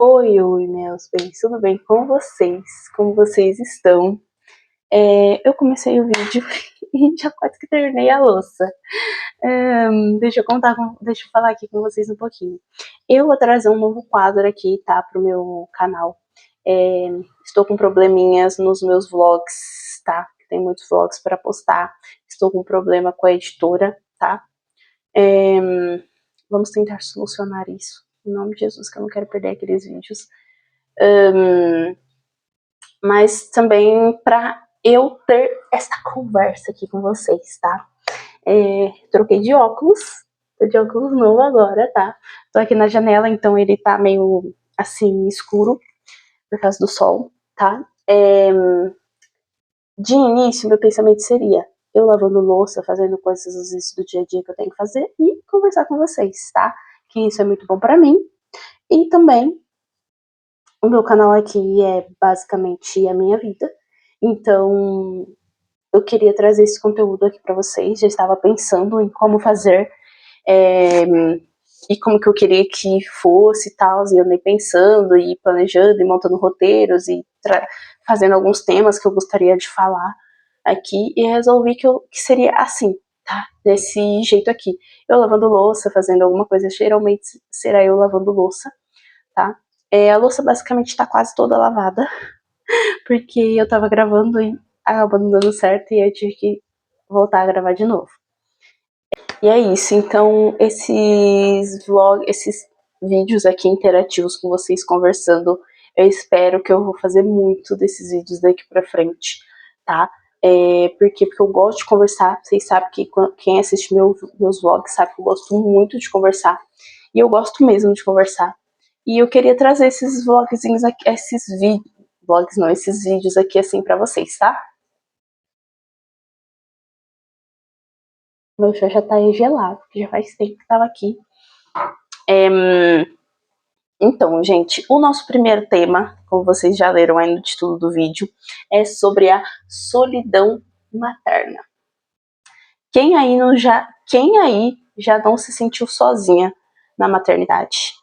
Oi, meus bens, tudo bem com vocês? Como vocês estão? Eu comecei o vídeo e já quase que terminei a louça. Deixa eu falar aqui com vocês um pouquinho. Eu vou trazer um novo quadro aqui, tá, pro meu canal. Estou com probleminhas nos meus vlogs, tá? Tem muitos vlogs para postar. Estou com problema com a editora, tá? Vamos tentar solucionar isso. Em nome de Jesus, que eu não quero perder aqueles vídeos. Mas também para eu ter essa conversa aqui com vocês, tá? Troquei de óculos, tô de óculos novo agora, tá? Tô aqui na janela, então ele tá meio assim escuro por causa do sol, tá? De início, meu pensamento seria eu lavando louça, fazendo coisas às vezes do dia a dia que eu tenho que fazer e conversar com vocês, tá? Que isso é muito bom pra mim. E também o meu canal aqui é basicamente a minha vida, então eu queria trazer esse conteúdo aqui para vocês. Já estava pensando em como fazer e como que eu queria que fosse e tal, e andei pensando e planejando e montando roteiros e fazendo alguns temas que eu gostaria de falar aqui, e resolvi que seria assim, tá? Desse jeito aqui. Eu lavando louça, fazendo alguma coisa, geralmente será eu lavando louça, tá? A louça basicamente tá quase toda lavada, porque eu tava gravando e acabou não dando certo e eu tive que voltar a gravar de novo. E é isso, então esses vídeos aqui interativos com vocês conversando, eu espero que eu vou fazer muito desses vídeos daqui pra frente, tá? Porque eu gosto de conversar, vocês sabem que quem assiste meus vlogs sabe que eu gosto muito de conversar, e eu gosto mesmo de conversar. E eu queria trazer esses vlogzinhos aqui, esses vídeos aqui assim pra vocês, tá? Meu chá já tá gelado, porque já faz tempo que tava aqui. Então, gente, o nosso primeiro tema, como vocês já leram aí no título do vídeo, é sobre a solidão materna. Quem aí já não se sentiu sozinha na maternidade?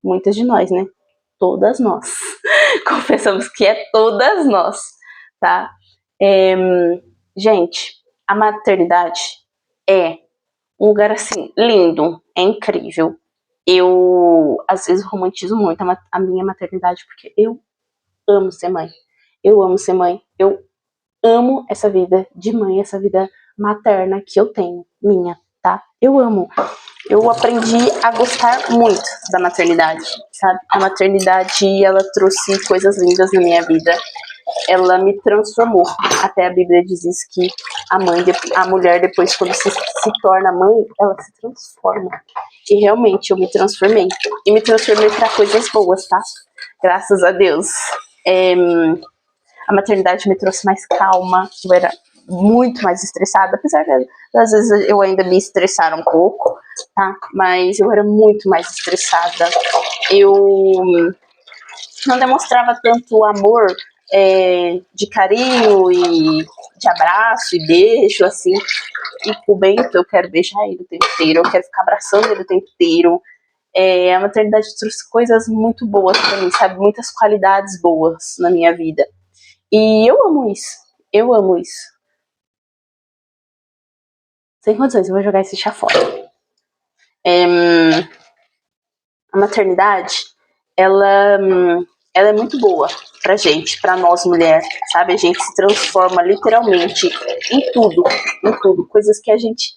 Muitas de nós, né? Todas nós. Confessamos que é todas nós, tá? Gente, a maternidade é um lugar assim lindo, é incrível. Eu às vezes romantizo muito a minha maternidade porque eu amo ser mãe. Eu amo ser mãe. Eu amo essa vida de mãe, essa vida materna que eu tenho, minha, tá? Eu amo. Eu aprendi a gostar muito da maternidade, sabe? A maternidade, ela trouxe coisas lindas na minha vida. Ela me transformou. Até a Bíblia diz isso, que a mulher, depois, quando se torna mãe, ela se transforma. E realmente eu me transformei. E me transformei para coisas boas, tá? Graças a Deus. A maternidade me trouxe mais calma. Eu era muito mais estressada, apesar de às vezes eu ainda me estressar um pouco, tá? Mas eu era muito mais estressada. Eu não demonstrava tanto amor de carinho e de abraço e beijo, assim. E com o Bento, eu quero beijar ele o tempo inteiro, eu quero ficar abraçando ele o tempo inteiro. A maternidade trouxe coisas muito boas pra mim, sabe? Muitas qualidades boas na minha vida. E eu amo isso. Eu amo isso. Sem condições, eu vou jogar esse chá fora. A maternidade, ela é muito boa pra gente, pra nós mulheres, sabe? A gente se transforma literalmente em tudo. Coisas que a gente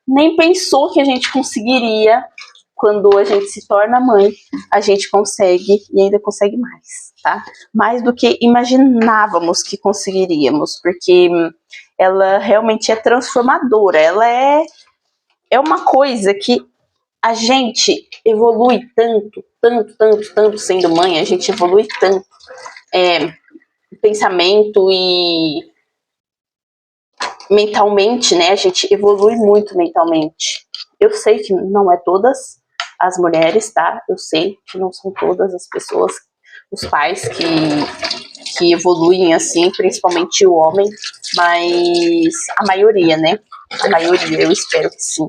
nem pensou que a gente conseguiria. Quando a gente se torna mãe, a gente consegue e ainda consegue mais, tá? Mais do que imaginávamos que conseguiríamos, porque ela realmente é transformadora. Ela é uma coisa que a gente evolui tanto sendo mãe, a gente evolui tanto pensamento e mentalmente, né? A gente evolui muito mentalmente. Eu sei que não é todas as mulheres, tá? Eu sei que não são todas as pessoas, os pais que evoluem assim, principalmente o homem, mas a maioria, né? A maioria, eu espero que sim,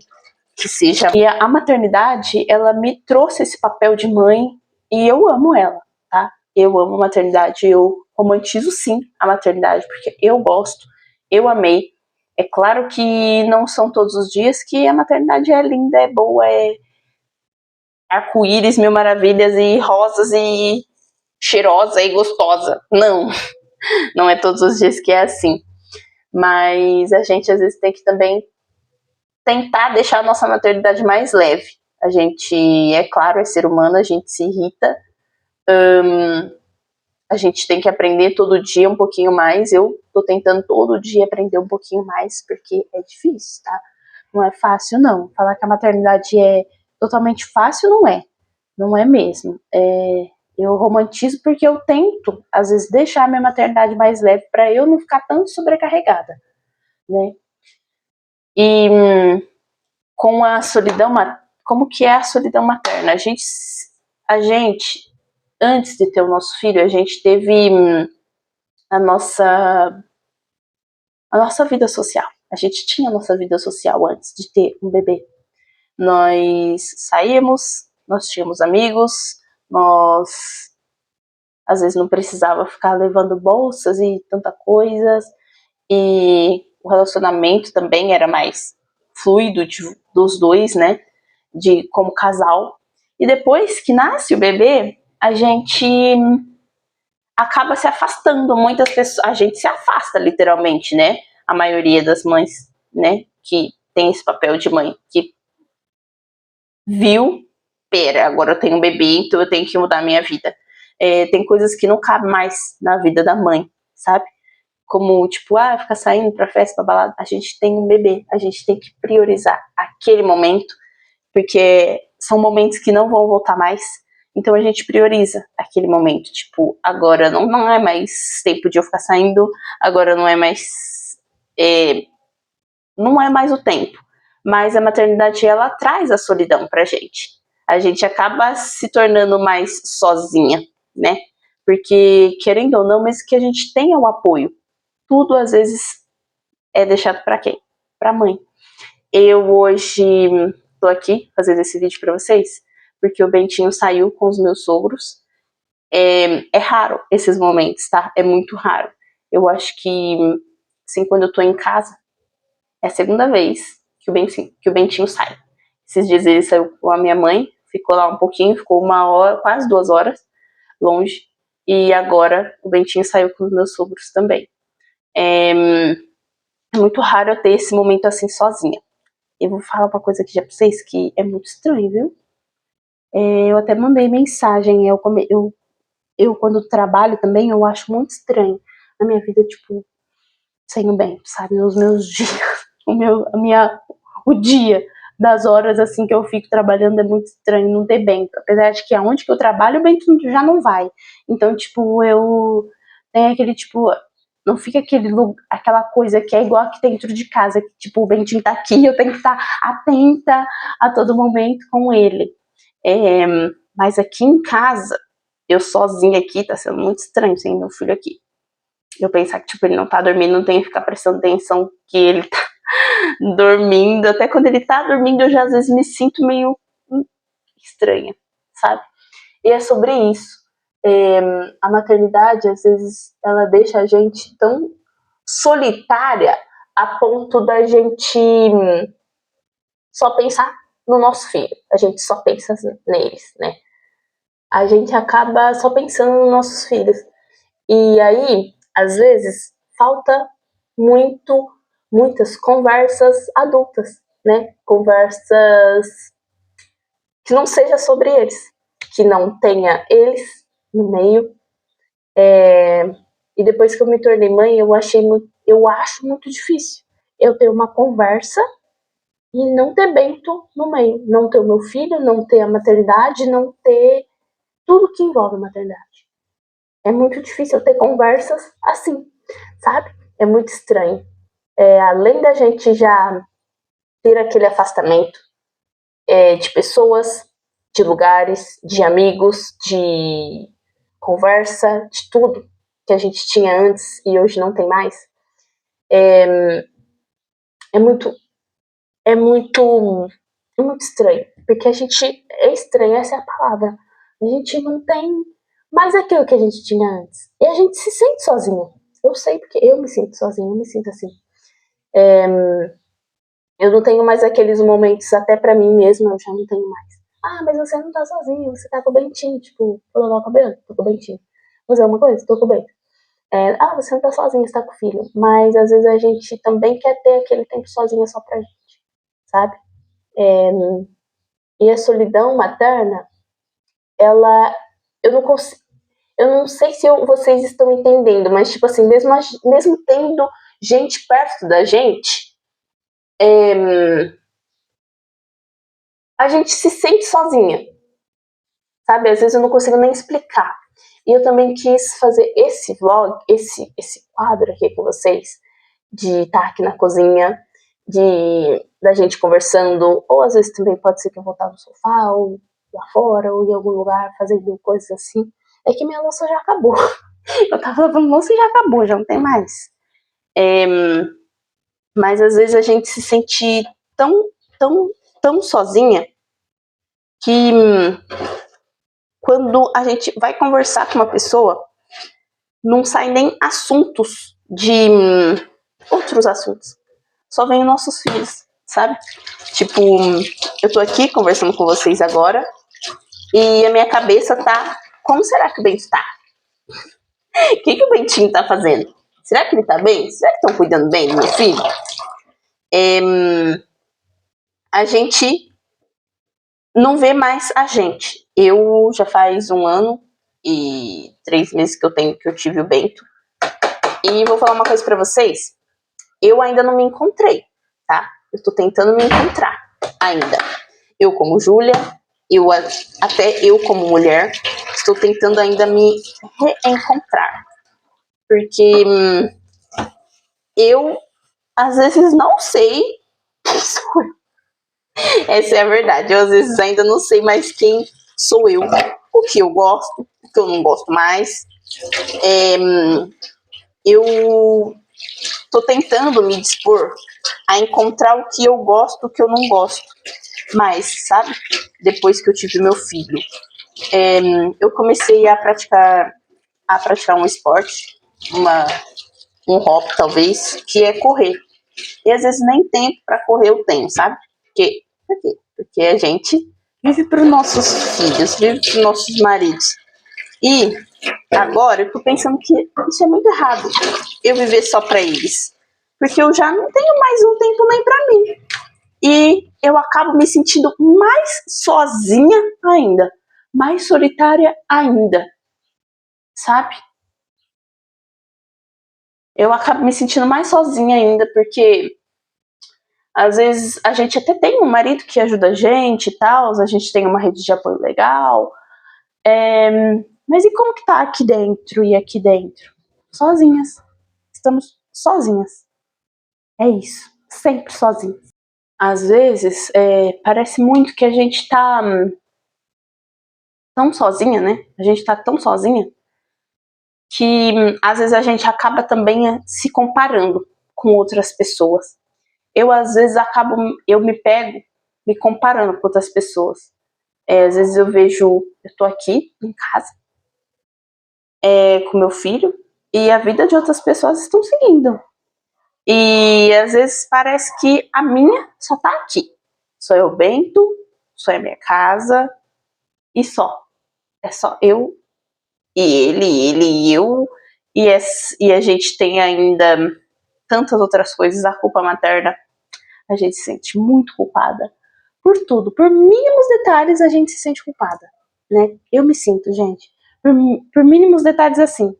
que seja. E a maternidade, ela me trouxe esse papel de mãe E eu amo ela, tá? Eu amo a maternidade, eu romantizo sim a maternidade, porque eu gosto, eu amei. É claro que não são todos os dias que a maternidade é linda, é boa, é arco-íris, mil maravilhas e rosas e cheirosa e gostosa. Não, não é todos os dias que é assim. Mas a gente às vezes tem que também tentar deixar a nossa maternidade mais leve. A gente, é claro, é ser humano, a gente se irrita. A gente tem que aprender todo dia um pouquinho mais. Eu tô tentando todo dia aprender um pouquinho mais, porque é difícil, tá? Não é fácil, não. Falar que a maternidade é totalmente fácil, não é. Não é mesmo. Eu romantizo porque eu tento, às vezes, deixar a minha maternidade mais leve para eu não ficar tão sobrecarregada, né? E com a solidão, como que é a solidão materna? A gente, antes de ter o nosso filho, a gente teve a nossa vida social. A gente tinha a nossa vida social antes de ter um bebê. Nós saímos, nós tínhamos amigos, nós às vezes não precisava ficar levando bolsas e tanta coisas, e o relacionamento também era mais fluido dos dois, né, de como casal. E depois que nasce o bebê, a gente acaba se afastando. Muitas pessoas, a gente se afasta literalmente, né? A maioria das mães, né, que tem esse papel de mãe, que viu, pera, agora eu tenho um bebê, então eu tenho que mudar a minha vida. Tem coisas que não cabem mais na vida da mãe, sabe? Como, tipo, ficar saindo pra festa, pra balada. A gente tem um bebê, a gente tem que priorizar aquele momento, porque são momentos que não vão voltar mais. Então a gente prioriza aquele momento. Tipo, agora não é mais tempo de eu ficar saindo, agora não é mais. Não é mais o tempo. Mas a maternidade, ela traz a solidão pra gente. A gente acaba se tornando mais sozinha, né? Porque, querendo ou não, mesmo que a gente tenha o apoio, tudo às vezes é deixado para quem? Para a mãe. Eu hoje tô aqui fazendo esse vídeo para vocês porque o Bentinho saiu com os meus sogros. É raro esses momentos, tá? É muito raro. Eu acho que, assim, quando eu tô em casa, é a segunda vez que o Bentinho sai. Esses dias ele saiu com a minha mãe, ficou lá um pouquinho, ficou 1 hora, quase 2 horas longe. E agora o Bentinho saiu com os meus sogros também. É muito raro eu ter esse momento assim sozinha. Eu vou falar uma coisa aqui já pra vocês que é muito estranho, viu? Eu até mandei mensagem. Eu quando trabalho também, eu acho muito estranho na minha vida, tipo, sem o Bento, sabe? Os meus dias, o dia das horas assim que eu fico trabalhando é muito estranho não ter Bento. Apesar de que aonde que eu trabalho, o Bento já não vai. Então, tipo, eu tenho aquele, tipo, não fica aquela coisa que é igual aqui dentro de casa, que tipo, o Bentinho tá aqui, eu tenho que estar atenta a todo momento com ele. É, mas aqui em casa, eu sozinha aqui, tá sendo muito estranho sem meu filho aqui. Eu pensar que, tipo, ele não tá dormindo, não tenho que ficar prestando atenção que ele tá dormindo. Até quando ele tá dormindo, eu já às vezes me sinto meio estranha, sabe? E é sobre isso. A maternidade, às vezes, ela deixa a gente tão solitária a ponto da gente só pensar no nosso filho. A gente só pensa neles, né? A gente acaba só pensando nos nossos filhos. E aí, às vezes, falta muitas conversas adultas, né? Conversas que não seja sobre eles, que não tenha eles no meio. E depois que eu me tornei mãe, eu acho muito difícil eu ter uma conversa e não ter Bento no meio, não ter o meu filho, não ter a maternidade, não ter tudo que envolve a maternidade. É muito difícil eu ter conversas assim, sabe? É muito estranho. Além da gente já ter aquele afastamento de pessoas, de lugares, de amigos, de conversa, de tudo que a gente tinha antes e hoje não tem mais, é muito, é muito, é muito estranho. Porque a gente é estranho, essa é a palavra. A gente não tem mais aquilo que a gente tinha antes. E a gente se sente sozinha. Eu sei porque eu me sinto sozinha, eu me sinto assim. Eu não tenho mais aqueles momentos, até pra mim mesma, eu já não tenho mais. Ah, mas você não tá sozinha, você tá com o Bentinho. Tipo, vou lavar o cabelo, tô com o Bentinho. Vou fazer uma coisa, tô com o Bento. Você não tá sozinha, você tá com o filho. Mas às vezes a gente também quer ter aquele tempo sozinha só pra gente, sabe? E a solidão materna, ela. Eu não consigo. Eu não sei se vocês estão entendendo, mas, tipo assim, mesmo tendo gente perto da gente, a gente se sente sozinha, sabe? Às vezes eu não consigo nem explicar. E eu também quis fazer esse vlog, esse quadro aqui com vocês, de estar aqui na cozinha, da gente conversando, ou às vezes também pode ser que eu vou estar no sofá, ou lá fora, ou em algum lugar, fazendo coisas assim. É que minha louça já acabou. Eu tava lavando louça e já acabou, já não tem mais. Mas às vezes a gente se sente tão, tão, tão sozinha que quando a gente vai conversar com uma pessoa, não sai nem assuntos de outros assuntos. Só vem os nossos filhos, sabe? Tipo, eu tô aqui conversando com vocês agora e a minha cabeça tá... Como será que o Bento tá? O que o Bentinho tá fazendo? Será que ele tá bem? Será que estão cuidando bem do meu filho? A gente não vê mais a gente. Eu já faz 1 ano e 3 meses que eu tive o Bento. E vou falar uma coisa pra vocês. Eu ainda não me encontrei, tá? Eu tô tentando me encontrar ainda. Eu como Júlia, até eu como mulher, estou tentando ainda me reencontrar. Porque eu, às vezes, não sei quem sou eu. Essa é a verdade. Eu, às vezes, ainda não sei mais quem sou eu. O que eu gosto, o que eu não gosto mais. Eu tô tentando me dispor a encontrar o que eu gosto, o que eu não gosto mais, sabe? Depois que eu tive meu filho. Eu comecei a praticar um esporte, um hobby talvez, que é correr. E às vezes nem tempo para correr eu tenho, sabe? Por quê? Porque a gente vive para os nossos filhos, vive para os nossos maridos. E agora eu tô pensando que isso é muito errado, eu viver só para eles. Porque eu já não tenho mais um tempo nem para mim. E eu acabo me sentindo mais sozinha ainda, mais solitária ainda, sabe? Eu acabo me sentindo mais sozinha ainda, porque às vezes a gente até tem um marido que ajuda a gente e tal, a gente tem uma rede de apoio legal, mas e como que tá aqui dentro e aqui dentro? Sozinhas. Estamos sozinhas. É isso. Sempre sozinhas. Às vezes, parece muito que a gente tá tão sozinha, né? A gente tá tão sozinha que às vezes a gente acaba também se comparando com outras pessoas. Eu às vezes eu me pego me comparando com outras pessoas. Às vezes eu vejo, eu tô aqui em casa com meu filho e a vida de outras pessoas estão seguindo. E às vezes parece que a minha só tá aqui. Sou eu, Bento, sou a minha casa e só. É só eu e ele e eu. E a gente tem ainda tantas outras coisas. A culpa materna, a gente se sente muito culpada por tudo. Por mínimos detalhes a gente se sente culpada, né? Eu me sinto, gente. Por mínimos detalhes assim.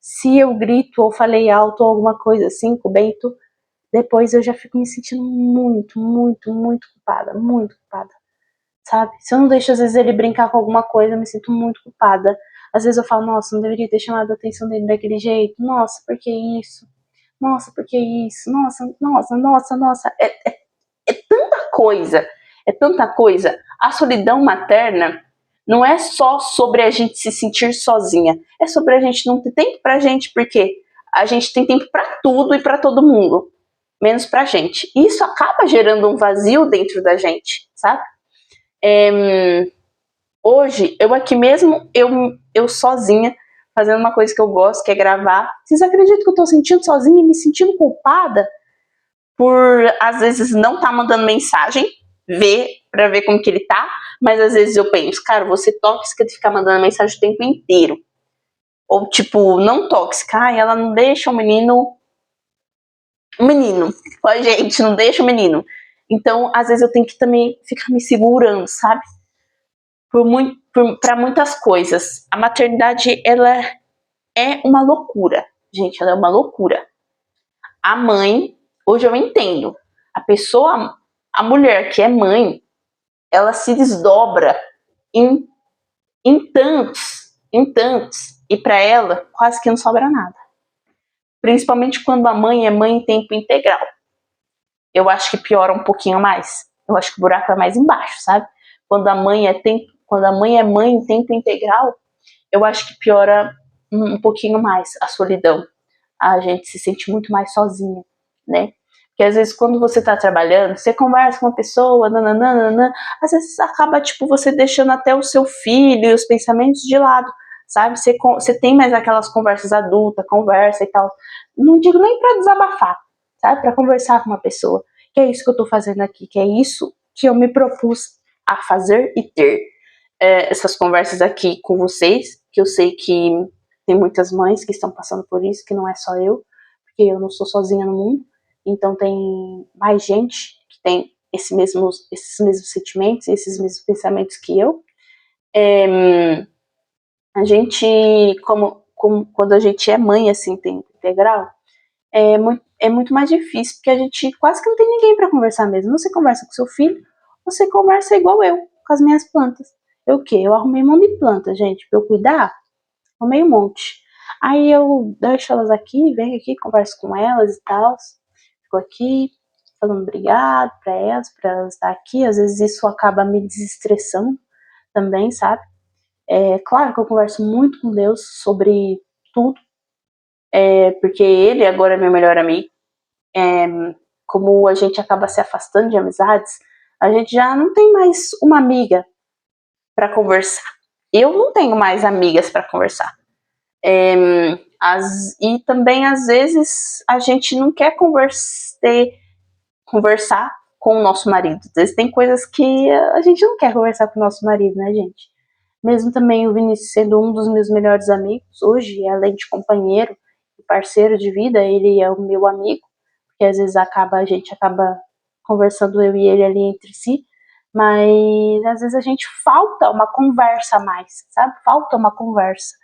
Se eu grito ou falei alto ou alguma coisa assim com o Bento, depois eu já fico me sentindo muito, muito, muito culpada. Muito culpada. Sabe? Se eu não deixo, às vezes, ele brincar com alguma coisa, eu me sinto muito culpada. Às vezes eu falo, nossa, não deveria ter chamado a atenção dele daquele jeito. Nossa, por que isso? Nossa, por que isso? Nossa, nossa, nossa, nossa. É tanta coisa. É tanta coisa. A solidão materna não é só sobre a gente se sentir sozinha. É sobre a gente não ter tempo pra gente, porque a gente tem tempo pra tudo e pra todo mundo, menos pra gente. E isso acaba gerando um vazio dentro da gente, sabe? hoje, eu aqui mesmo, eu sozinha, fazendo uma coisa que eu gosto, que é gravar. Vocês acreditam que eu tô sentindo sozinha e me sentindo culpada por, às vezes, não tá mandando mensagem, pra ver como que ele tá, mas às vezes eu penso, cara, você tóxica de ficar mandando mensagem o tempo inteiro. Ou, tipo, não tóxica, ela não deixa o menino, a gente não deixa o menino. Então, às vezes eu tenho que também ficar me segurando, sabe? Para muitas coisas. A maternidade, ela é uma loucura. Gente, ela é uma loucura. A mãe, hoje eu entendo, a mulher que é mãe, ela se desdobra em, em tantos, e para ela quase que não sobra nada. Principalmente quando a mãe é mãe em tempo integral. Eu acho que piora um pouquinho mais. Eu acho que o buraco é mais embaixo, sabe? Quando a mãe é mãe em tempo integral, eu acho que piora um pouquinho mais a solidão. A gente se sente muito mais sozinha, né? Porque às vezes quando você tá trabalhando, você conversa com uma pessoa, nananana, às vezes acaba, tipo, você deixando até o seu filho e os pensamentos de lado, sabe? Você tem mais aquelas conversas adultas, conversa e tal. Não digo nem pra desabafar, sabe? Pra conversar com uma pessoa. Que é isso que eu tô fazendo aqui, que é isso que eu me propus a fazer e ter. Essas conversas aqui com vocês, que eu sei que tem muitas mães que estão passando por isso, que não é só eu, porque eu não sou sozinha no mundo, então tem mais gente que tem esses mesmos sentimentos, esses mesmos pensamentos que eu. A gente, quando a gente é mãe, assim, tempo integral, é muito mais difícil, porque a gente quase que não tem ninguém para conversar mesmo. Você conversa com seu filho, você conversa igual eu, com as minhas plantas. Eu o quê? Eu arrumei um monte de plantas, gente, pra eu cuidar, arrumei um monte. Aí eu deixo elas aqui, venho aqui, converso com elas e tal. Fico aqui, falando obrigado pra elas estar aqui. Às vezes isso acaba me desestressando também, sabe? É claro que eu converso muito com Deus sobre tudo, porque ele agora é meu melhor amigo. Como a gente acaba se afastando de amizades, a gente já não tem mais uma amiga para conversar. Eu não tenho mais amigas para conversar. E também, às vezes, a gente não quer conversar com o nosso marido. Às vezes tem coisas que a gente não quer conversar com o nosso marido, né, gente? Mesmo também o Vinícius sendo um dos meus melhores amigos, hoje, além de companheiro e parceiro de vida, ele é o meu amigo, porque às vezes a gente acaba conversando eu e ele ali entre si, mas às vezes a gente falta uma conversa a mais, sabe? Falta uma conversa.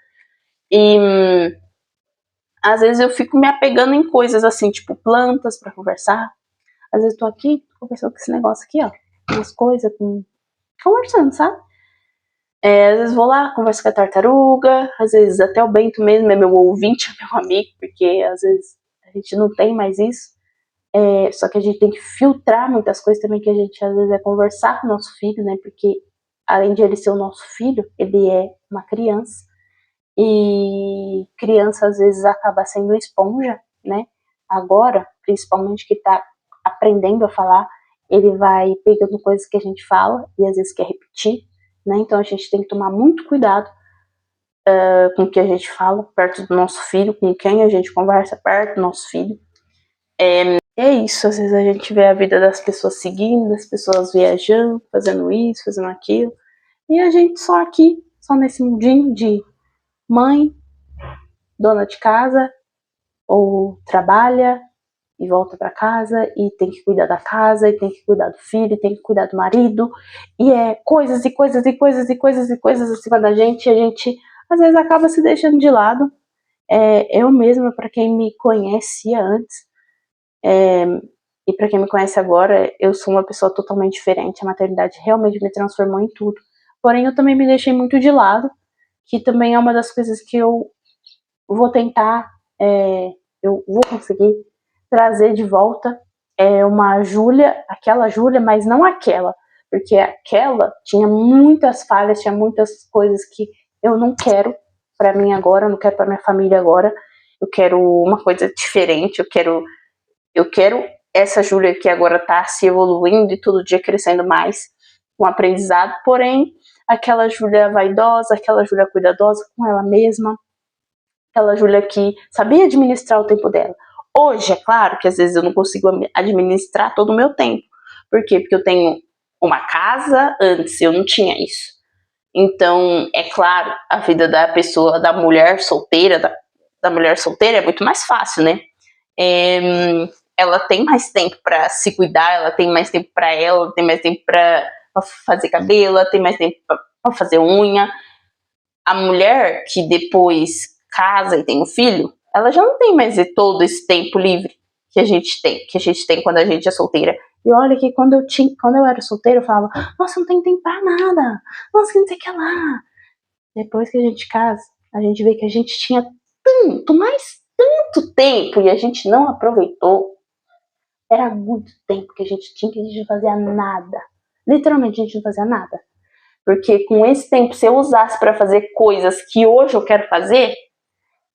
E às vezes eu fico me apegando em coisas assim, tipo plantas para conversar. Às vezes tô aqui conversando com esse negócio aqui, ó, umas coisas, conversando, sabe? Às vezes vou lá, converso com a tartaruga, às vezes até o Bento mesmo é meu ouvinte, é meu amigo, porque às vezes a gente não tem mais isso. Só que a gente tem que filtrar muitas coisas também, que a gente às vezes é conversar com o nosso filho, né? Porque além de ele ser o nosso filho, ele é uma criança. E criança às vezes acaba sendo esponja, né? Agora, principalmente que tá aprendendo a falar, ele vai pegando coisas que a gente fala e às vezes quer repetir, né? Então a gente tem que tomar muito cuidado com o que a gente fala perto do nosso filho, com quem a gente conversa perto do nosso filho. É isso, às vezes a gente vê a vida das pessoas seguindo, das pessoas viajando, fazendo isso, fazendo aquilo, e a gente só aqui, só nesse mundinho de mãe, dona de casa, ou trabalha e volta para casa e tem que cuidar da casa, e tem que cuidar do filho, e tem que cuidar do marido, e coisas e coisas e coisas e coisas e coisas acima da gente, e a gente às vezes acaba se deixando de lado. Eu mesma, para quem me conhecia antes, e para quem me conhece agora, eu sou uma pessoa totalmente diferente. A maternidade realmente me transformou em tudo. Porém, eu também me deixei muito de lado, que também é uma das coisas que eu vou tentar, eu vou conseguir trazer de volta uma Júlia, aquela Júlia, mas não aquela, porque aquela tinha muitas falhas, tinha muitas coisas que eu não quero para mim agora, eu não quero para minha família agora. Eu quero uma coisa diferente, eu quero essa Júlia que agora tá se evoluindo e todo dia crescendo mais, com aprendizado, porém aquela Júlia vaidosa, aquela Júlia cuidadosa com ela mesma, aquela Júlia que sabia administrar o tempo dela. Hoje, é claro que às vezes eu não consigo administrar todo o meu tempo. Por quê? Porque eu tenho uma casa, antes eu não tinha isso. Então, é claro, a vida da pessoa, da mulher solteira, da mulher solteira é muito mais fácil, né? Ela tem mais tempo para se cuidar, ela tem mais tempo para ela tem mais tempo para fazer cabelo, ela tem mais tempo para fazer unha. A mulher que depois casa e tem um filho, ela já não tem mais todo esse tempo livre que a gente tem quando a gente é solteira. E olha que quando eu era solteira, eu falava, nossa, não tem tempo pra nada, nossa, que não sei o que lá. Depois que a gente casa, a gente vê que a gente tinha tanto tempo e a gente não aproveitou. Era muito tempo que a gente tinha, que a gente não fazia nada. Literalmente, a gente não fazia nada. Porque com esse tempo, se eu usasse para fazer coisas que hoje eu quero fazer,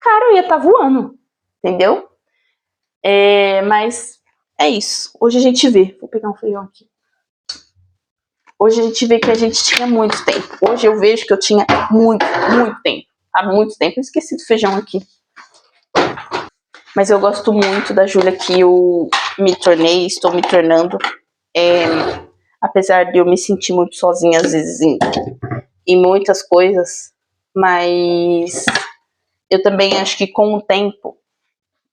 cara, eu ia estar voando. Entendeu? Mas é isso. Hoje a gente vê. Vou pegar um feijão aqui. Hoje a gente vê que a gente tinha muito tempo. Hoje eu vejo que eu tinha muito tempo. Há muito tempo. Eu esqueci do feijão aqui. Mas eu gosto muito da Júlia que eu estou me tornando. Apesar de eu me sentir muito sozinha às vezes em muitas coisas, mas eu também acho que com o tempo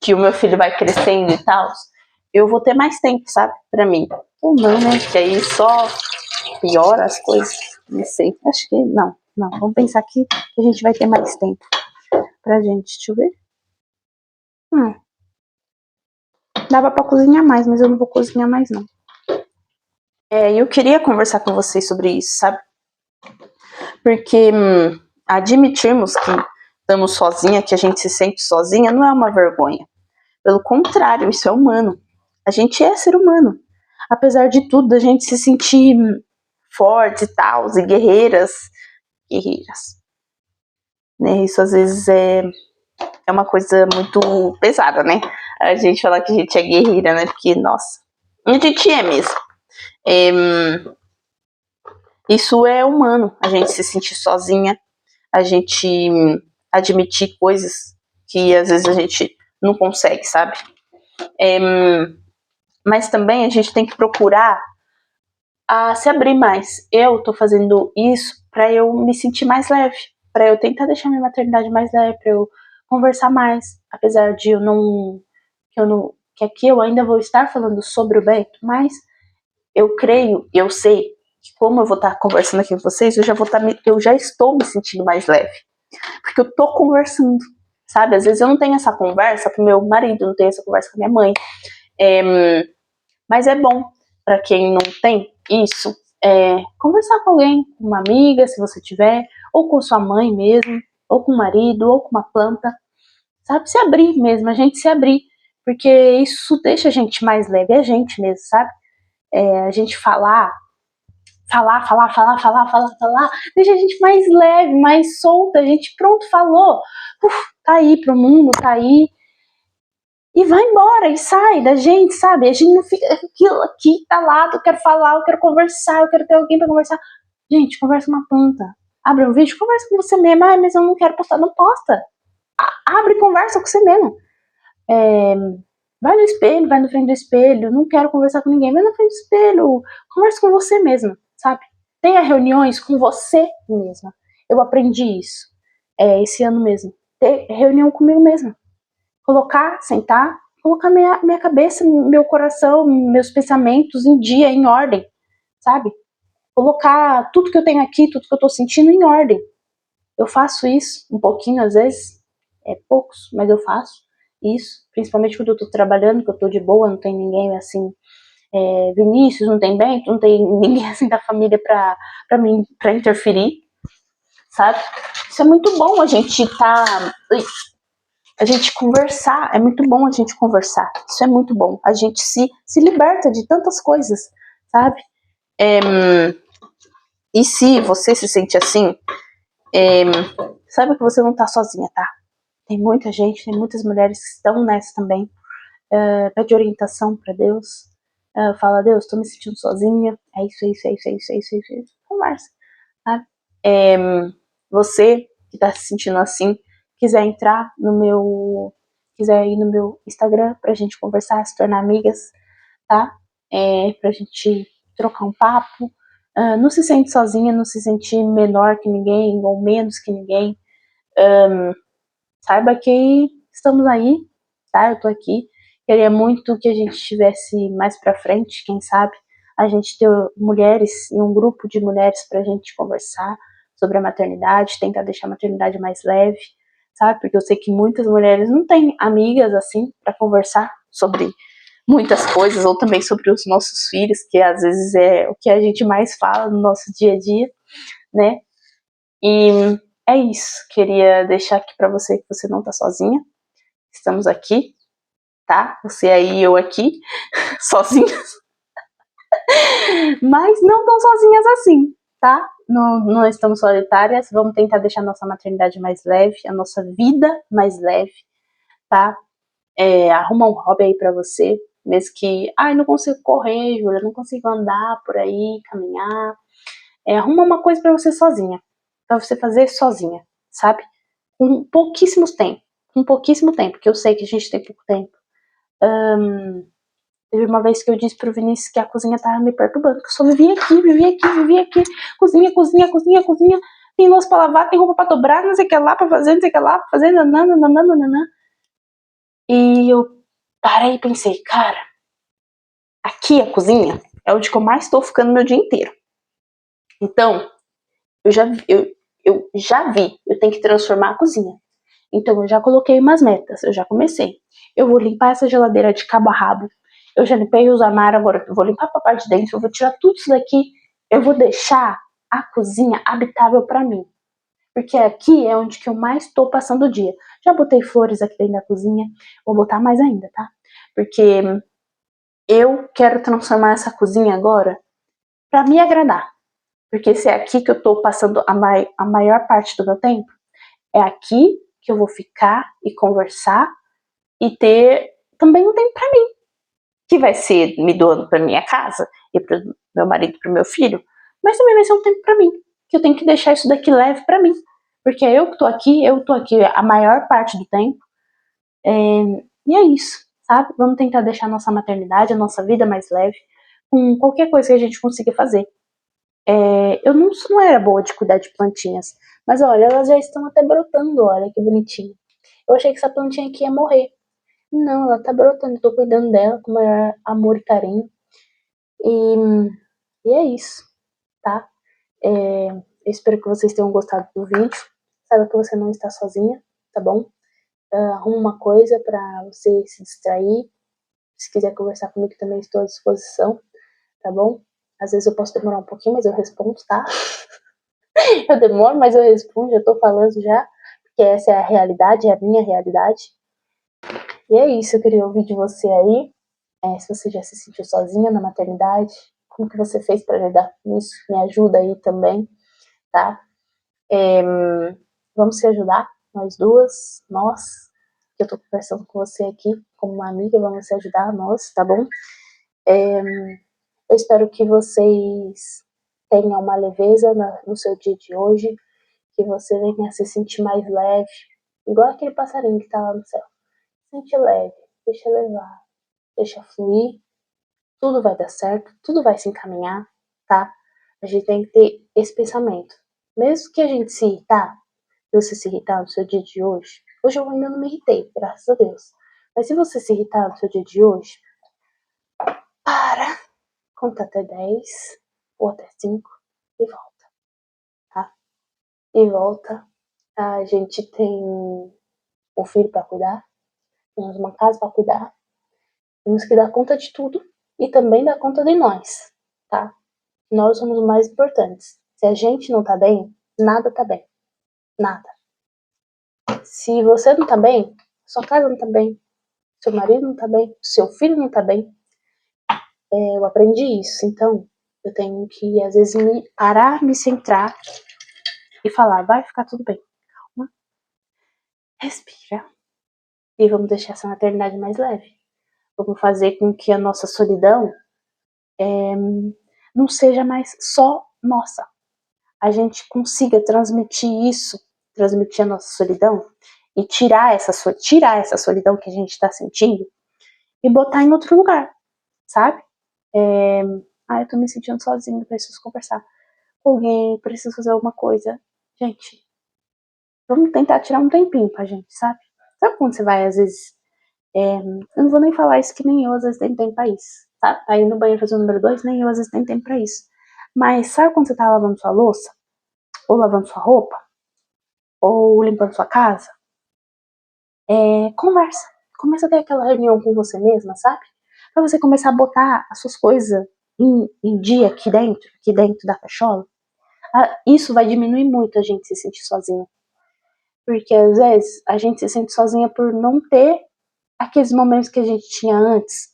que o meu filho vai crescendo e tal, eu vou ter mais tempo, sabe, pra mim. Ou não, né, que aí só piora as coisas, não sei, acho que não, vamos pensar que a gente vai ter mais tempo pra gente, deixa eu ver. Dava pra cozinhar mais, mas eu não vou cozinhar mais não. Eu queria conversar com vocês sobre isso, sabe? Porque admitirmos que estamos sozinha, que a gente se sente sozinha, não é uma vergonha. Pelo contrário, isso é humano. A gente é ser humano. Apesar de tudo, a gente se sentir forte e tal, e guerreiras. Né? Isso às vezes é uma coisa muito pesada, né? A gente falar que a gente é guerreira, né? Porque, nossa, a gente é mesmo. Isso é humano, a gente se sentir sozinha, a gente admitir coisas que às vezes a gente não consegue, sabe? Mas também a gente tem que procurar se abrir mais. Eu tô fazendo isso para eu me sentir mais leve, para eu tentar deixar minha maternidade mais leve, para eu conversar mais, apesar de que aqui eu ainda vou estar falando sobre o Beto, mas eu creio, eu sei que como eu vou estar conversando aqui com vocês, eu já estou me sentindo mais leve, porque eu tô conversando, sabe? Às vezes eu não tenho essa conversa com meu marido, não tenho essa conversa com minha mãe, mas é bom para quem não tem isso, conversar com alguém, com uma amiga, se você tiver, ou com sua mãe mesmo, ou com o marido, ou com uma planta, sabe? Se abrir mesmo, a gente se abrir, porque isso deixa a gente mais leve, é a gente mesmo, sabe? A gente falar, deixa a gente mais leve, mais solta, a gente pronto, falou, tá aí pro mundo, tá aí, e vai embora, e sai da gente, sabe? A gente não fica aqui, calado, eu quero falar, eu quero conversar, eu quero ter alguém pra conversar. Gente, conversa com uma planta. Abre um vídeo, conversa com você mesmo. Mas eu não quero postar, não posta. Abre e conversa com você mesmo. Vai no espelho, vai na frente do espelho. Não quero conversar com ninguém, vai na frente do espelho. Conversa com você mesmo, sabe? Tenha reuniões com você mesma. Eu aprendi isso esse ano mesmo. Ter reunião comigo mesma. Sentar, colocar minha cabeça, meu coração, meus pensamentos em dia, em ordem, sabe? Colocar tudo que eu tenho aqui, tudo que eu tô sentindo em ordem. Eu faço isso um pouquinho, às vezes, poucos, mas eu faço isso, principalmente quando eu tô trabalhando, que eu tô de boa, não tem ninguém assim, Vinícius, não tem Bento, não tem ninguém assim da família pra interferir, sabe? Isso é muito bom a gente a gente conversar, é muito bom a gente conversar, isso é muito bom, a gente se liberta de tantas coisas, sabe? E se você se sente assim, saiba que você não tá sozinha, tá? Tem muita gente, tem muitas mulheres que estão nessa também, pede orientação pra Deus, fala, Deus, tô me sentindo sozinha, é isso, conversa, sabe? Você que tá se sentindo assim, quiser entrar no meu, quiser ir no meu Instagram pra gente conversar, se tornar amigas, tá? Pra gente trocar um papo. Não se sente sozinha, não se sente menor que ninguém ou menos que ninguém. Saiba que estamos aí, tá? Eu tô aqui. Queria muito que a gente estivesse mais pra frente, quem sabe, a gente ter mulheres e um grupo de mulheres pra gente conversar sobre a maternidade, tentar deixar a maternidade mais leve, sabe? Porque eu sei que muitas mulheres não têm amigas assim pra conversar sobre muitas coisas, ou também sobre os nossos filhos, que às vezes é o que a gente mais fala no nosso dia a dia, né? E é isso. Queria deixar aqui pra você que você não tá sozinha. Estamos aqui, tá? Você aí, eu aqui, sozinhas. Mas não tão sozinhas assim, tá? Não estamos solitárias. Vamos tentar deixar a nossa maternidade mais leve, a nossa vida mais leve, tá? Arruma um hobby aí pra você. Mesmo que, não consigo correr, Júlia, não consigo andar por aí, caminhar. Arruma uma coisa pra você sozinha. Pra você fazer sozinha, sabe? Com pouquíssimo tempo, que eu sei que a gente tem pouco tempo. Teve uma vez que eu disse pro Vinícius que a cozinha tava me perturbando, que eu só vivia aqui, cozinha, cozinha, cozinha, cozinha, tem louça pra lavar, tem roupa pra dobrar, não sei o que lá, pra fazer, não sei o que lá, pra fazer, nananana. E eu parei e pensei, cara, aqui a cozinha é onde que eu mais tô ficando meu dia inteiro. Então, eu já vi, eu tenho que transformar a cozinha. Então eu já coloquei umas metas, eu já comecei. Eu vou limpar essa geladeira de cabo a rabo. Eu já limpei os armários, agora eu vou limpar a parte de dentro, eu vou tirar tudo isso daqui. Eu vou deixar a cozinha habitável para mim. Porque aqui é onde que eu mais estou passando o dia. Já botei flores aqui dentro da cozinha, vou botar mais ainda, tá? Porque eu quero transformar essa cozinha agora para me agradar. Porque se é aqui que eu tô passando a maior parte do meu tempo, é aqui que eu vou ficar e conversar e ter também um tempo para mim, que vai ser me doando para minha casa e para meu marido, para meu filho, mas também vai ser um tempo para mim, que eu tenho que deixar isso daqui leve para mim, porque é eu tô aqui a maior parte do tempo, e é isso, sabe? Vamos tentar deixar a nossa maternidade, a nossa vida mais leve, com qualquer coisa que a gente consiga fazer. Eu não era boa de cuidar de plantinhas, mas olha, elas já estão até brotando, olha que bonitinho. Eu achei que essa plantinha aqui ia morrer. Não, ela tá brotando, eu tô cuidando dela com o maior amor e carinho. E é isso, tá? Eu espero que vocês tenham gostado do vídeo. Saiba que você não está sozinha, tá bom? Arruma uma coisa pra você se distrair. Se quiser conversar comigo também estou à disposição, tá bom? Às vezes eu posso demorar um pouquinho, mas eu respondo, tá? Eu demoro, mas eu respondo, já tô falando já. Porque essa é a realidade, é a minha realidade. E é isso, eu queria ouvir de você aí. Se você já se sentiu sozinha na maternidade, como que você fez para lidar com isso? Me ajuda aí também, tá? Vamos se ajudar, nós duas, nós, que eu tô conversando com você aqui como uma amiga, vamos se ajudar, nós, tá bom? Eu espero que vocês tenham uma leveza no seu dia de hoje, que você venha se sentir mais leve, igual aquele passarinho que tá lá no céu. Sente leve, deixa levar, deixa fluir, tudo vai dar certo, tudo vai se encaminhar, tá? A gente tem que ter esse pensamento. Mesmo que a gente se irritar, se você se irritar no seu dia de hoje eu ainda não me irritei, graças a Deus. Mas se você se irritar no seu dia de hoje, para, conta até 10 ou até 5 e volta, tá? E volta. A gente tem um filho para cuidar, temos uma casa para cuidar, temos que dar conta de tudo e também dar conta de nós, tá? Nós somos os mais importantes. Se a gente não tá bem, nada tá bem. Nada. Se você não tá bem, sua casa não tá bem, seu marido não tá bem, seu filho não tá bem. Eu aprendi isso, então eu tenho que, às vezes, me parar, me centrar e falar, vai ficar tudo bem. Calma, respira. E vamos deixar essa maternidade mais leve. Vamos fazer com que a nossa solidão não seja mais só nossa. a gente consiga transmitir isso, transmitir a nossa solidão e tirar essa solidão que a gente está sentindo e botar em outro lugar, sabe? Eu tô me sentindo sozinha, preciso conversar com alguém, preciso fazer alguma coisa. Gente, vamos tentar tirar um tempinho pra gente, sabe? Sabe quando você vai, às vezes, eu não vou nem falar isso que nem eu às vezes tenho tempo pra isso, tá? Aí no banheiro fazer o número 2, nem eu às vezes tenho tempo pra isso. Mas sabe quando você tá lavando sua louça? Ou lavando sua roupa? Ou limpando sua casa? Conversa. Começa a ter aquela reunião com você mesma, sabe? Pra você começar a botar as suas coisas em dia aqui dentro da cachola. Isso vai diminuir muito a gente se sentir sozinha. Porque às vezes a gente se sente sozinha por não ter aqueles momentos que a gente tinha antes,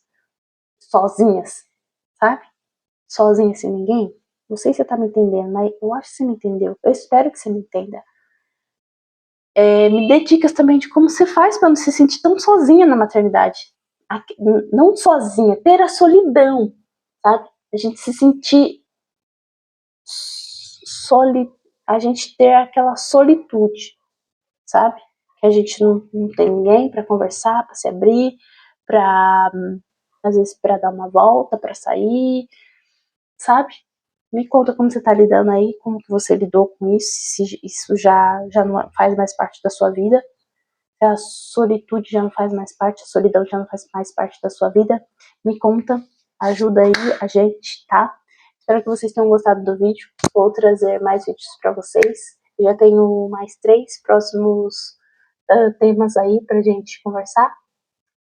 sozinhas, sabe? Sozinha sem ninguém. Não sei se você tá me entendendo, mas eu acho que você me entendeu. Eu espero que você me entenda. Me dê dicas também de como você faz para não se sentir tão sozinha na maternidade. Não sozinha, ter a solidão, sabe? A gente se sentir a gente ter aquela solitude, sabe? Que a gente não tem ninguém para conversar, para se abrir, para às vezes para dar uma volta, para sair, sabe? Me conta como você tá lidando aí, como que você lidou com isso, se isso já não faz mais parte da sua vida, se a solitude já não faz mais parte, a solidão já não faz mais parte da sua vida. Me conta, ajuda aí a gente, tá? Espero que vocês tenham gostado do vídeo. Vou trazer mais vídeos para vocês. Eu já tenho mais 3 próximos temas aí pra gente conversar,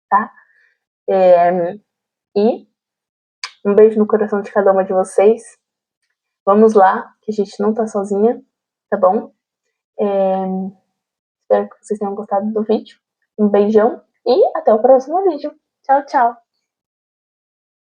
tá? E um beijo no coração de cada uma de vocês. Vamos lá, que a gente não tá sozinha, tá bom? Espero que vocês tenham gostado do vídeo. Um beijão e até o próximo vídeo. Tchau, tchau!